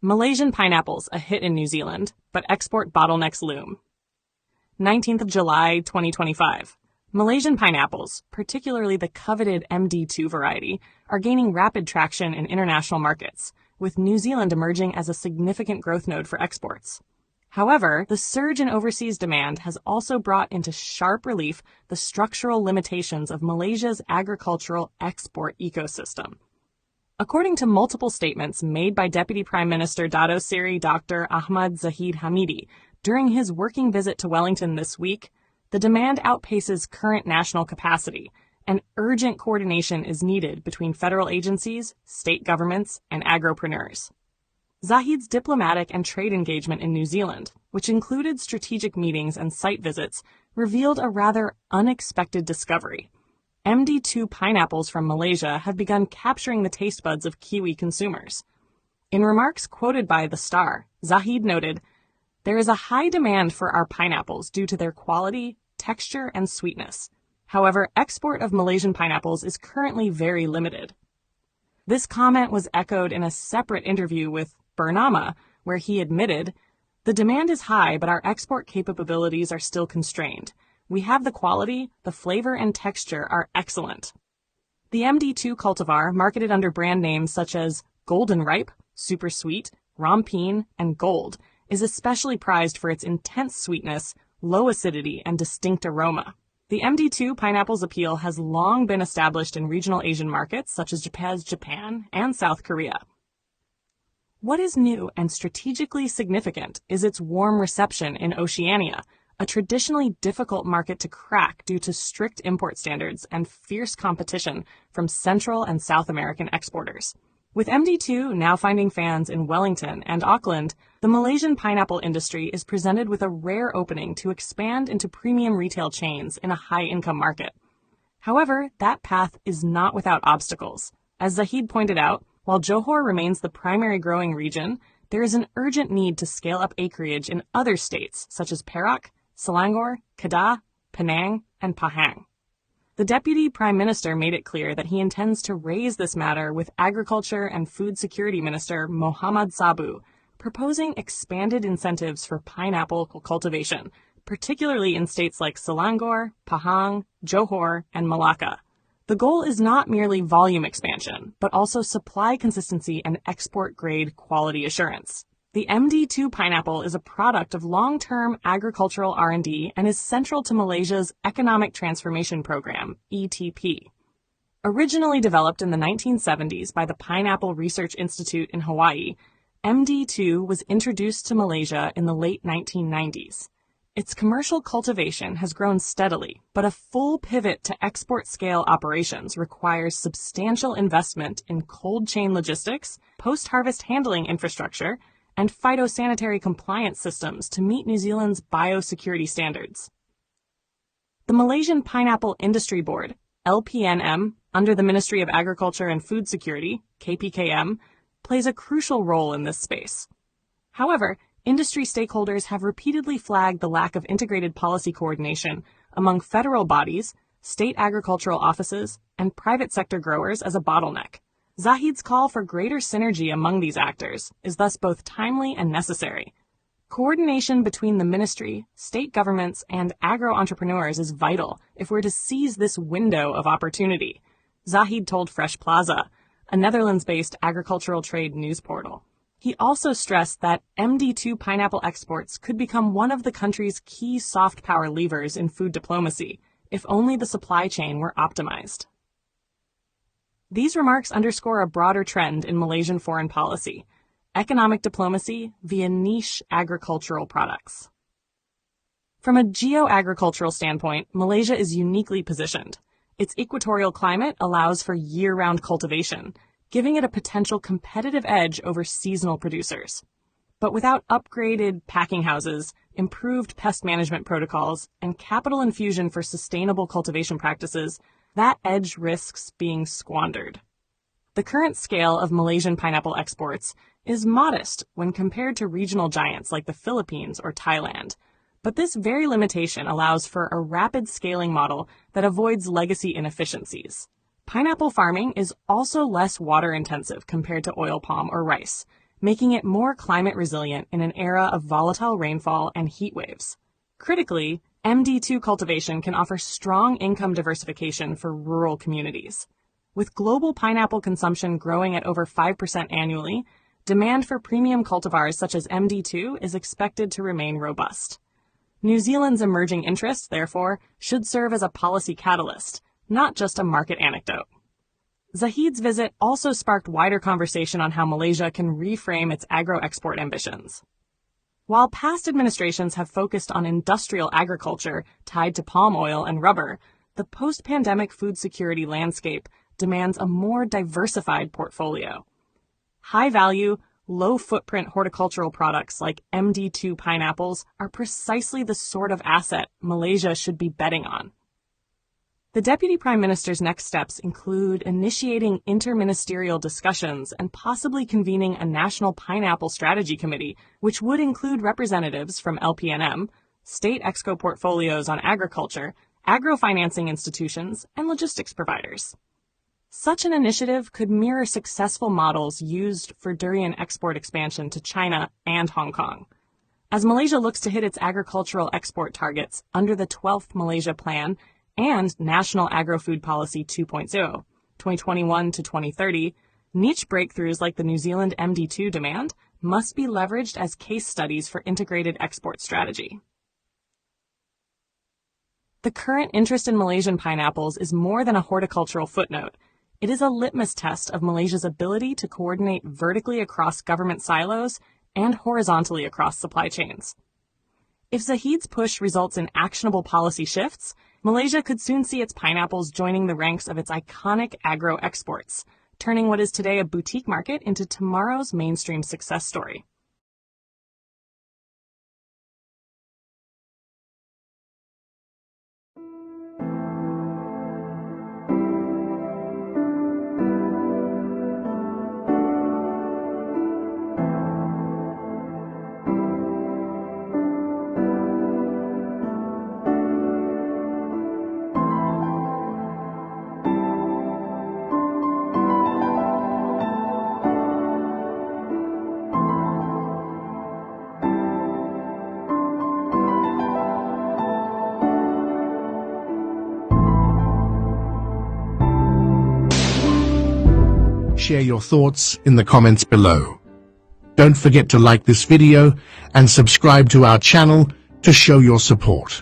Malaysian pineapples a hit in New Zealand, but export bottlenecks loom. 19th of July, 2025. Malaysian pineapples, particularly the coveted MD2 variety, are gaining rapid traction in international markets, with New Zealand emerging as a significant growth node for exports. However, the surge in overseas demand has also brought into sharp relief the structural limitations of Malaysia's agricultural export ecosystem. According to multiple statements made by Deputy Prime Minister Dato Seri Dr. Ahmad Zahid Hamidi during his working visit to Wellington this week, the demand outpaces current national capacity, and urgent coordination is needed between federal agencies, state governments, and agropreneurs. Zahid's diplomatic and trade engagement in New Zealand, which included strategic meetings and site visits, revealed a rather unexpected discovery. MD2 pineapples from Malaysia have begun capturing the taste buds of Kiwi consumers. In remarks quoted by The Star, Zahid noted, "There is a high demand for our pineapples due to their quality, texture, and sweetness. However, export of Malaysian pineapples is currently very limited." This comment was echoed in a separate interview with Bernama, where he admitted, "The demand is high, but our export capabilities are still constrained. We have the quality, the flavor and texture are excellent." The MD2 cultivar, marketed under brand names such as Golden Ripe, Super Sweet, Rompeen, and Gold, is especially prized for its intense sweetness, low acidity, and distinct aroma. The MD2 pineapple's appeal has long been established in regional Asian markets such as Japan and South Korea. What is new and strategically significant is its warm reception in Oceania, a traditionally difficult market to crack due to strict import standards and fierce competition from Central and South American exporters. With MD2 now finding fans in Wellington and Auckland, the Malaysian pineapple industry is presented with a rare opening to expand into premium retail chains in a high-income market. However, that path is not without obstacles. As Zahid pointed out, while Johor remains the primary growing region, there is an urgent need to scale up acreage in other states such as Perak, Selangor, Kedah, Penang, and Pahang. The Deputy Prime Minister made it clear that he intends to raise this matter with Agriculture and Food Security Minister Mohammed Sabu, proposing expanded incentives for pineapple cultivation, particularly in states like Selangor, Pahang, Johor, and Malacca. The goal is not merely volume expansion, but also supply consistency and export-grade quality assurance. The MD2 pineapple is a product of long-term agricultural R&D and is central to Malaysia's Economic Transformation Program, ETP. Originally developed in the 1970s by the Pineapple Research Institute in Hawaii, MD2 was introduced to Malaysia in the late 1990s. Its commercial cultivation has grown steadily, but a full pivot to export-scale operations requires substantial investment in cold chain logistics, post-harvest handling infrastructure, and phytosanitary compliance systems to meet New Zealand's biosecurity standards. The Malaysian Pineapple Industry Board, LPNM, under the Ministry of Agriculture and Food Security, KPKM, plays a crucial role in this space. However, industry stakeholders have repeatedly flagged the lack of integrated policy coordination among federal bodies, state agricultural offices, and private sector growers as a bottleneck. Zahid's call for greater synergy among these actors is thus both timely and necessary. Coordination between the ministry, state governments, and agro-entrepreneurs is vital if we're to seize this window of opportunity, Zahid told Fresh Plaza, a Netherlands-based agricultural trade news portal. He also stressed that MD2 pineapple exports could become one of the country's key soft power levers in food diplomacy, if only the supply chain were optimized. These remarks underscore a broader trend in Malaysian foreign policy: economic diplomacy via niche agricultural products. From a geo-agricultural standpoint, Malaysia is uniquely positioned. Its equatorial climate allows for year-round cultivation, giving it a potential competitive edge over seasonal producers. But without upgraded packing houses, improved pest management protocols, and capital infusion for sustainable cultivation practices, that edge risks being squandered. The current scale of Malaysian pineapple exports is modest when compared to regional giants like the Philippines or Thailand, but this very limitation allows for a rapid scaling model that avoids legacy inefficiencies. Pineapple farming is also less water-intensive compared to oil palm or rice, making it more climate resilient in an era of volatile rainfall and heat waves. Critically, MD2 cultivation can offer strong income diversification for rural communities. With global pineapple consumption growing at over 5% annually, demand for premium cultivars such as MD2 is expected to remain robust. New Zealand's emerging interest, therefore, should serve as a policy catalyst, not just a market anecdote. Zahid's visit also sparked wider conversation on how Malaysia can reframe its agro-export ambitions. While past administrations have focused on industrial agriculture tied to palm oil and rubber, the post-pandemic food security landscape demands a more diversified portfolio. High-value, low-footprint horticultural products like MD2 pineapples are precisely the sort of asset Malaysia should be betting on. The Deputy Prime Minister's next steps include initiating interministerial discussions and possibly convening a National Pineapple Strategy Committee, which would include representatives from LPNM, state exco portfolios on agriculture, agro-financing institutions, and logistics providers. Such an initiative could mirror successful models used for durian export expansion to China and Hong Kong. As Malaysia looks to hit its agricultural export targets under the 12th Malaysia Plan and National Agro-Food Policy 2.0, 2021 to 2030, niche breakthroughs like the New Zealand MD2 demand must be leveraged as case studies for integrated export strategy. The current interest in Malaysian pineapples is more than a horticultural footnote. It is a litmus test of Malaysia's ability to coordinate vertically across government silos and horizontally across supply chains. If Zahid's push results in actionable policy shifts, Malaysia could soon see its pineapples joining the ranks of its iconic agro-exports, turning what is today a boutique market into tomorrow's mainstream success story. Share your thoughts in the comments below. Don't forget to like this video and subscribe to our channel to show your support.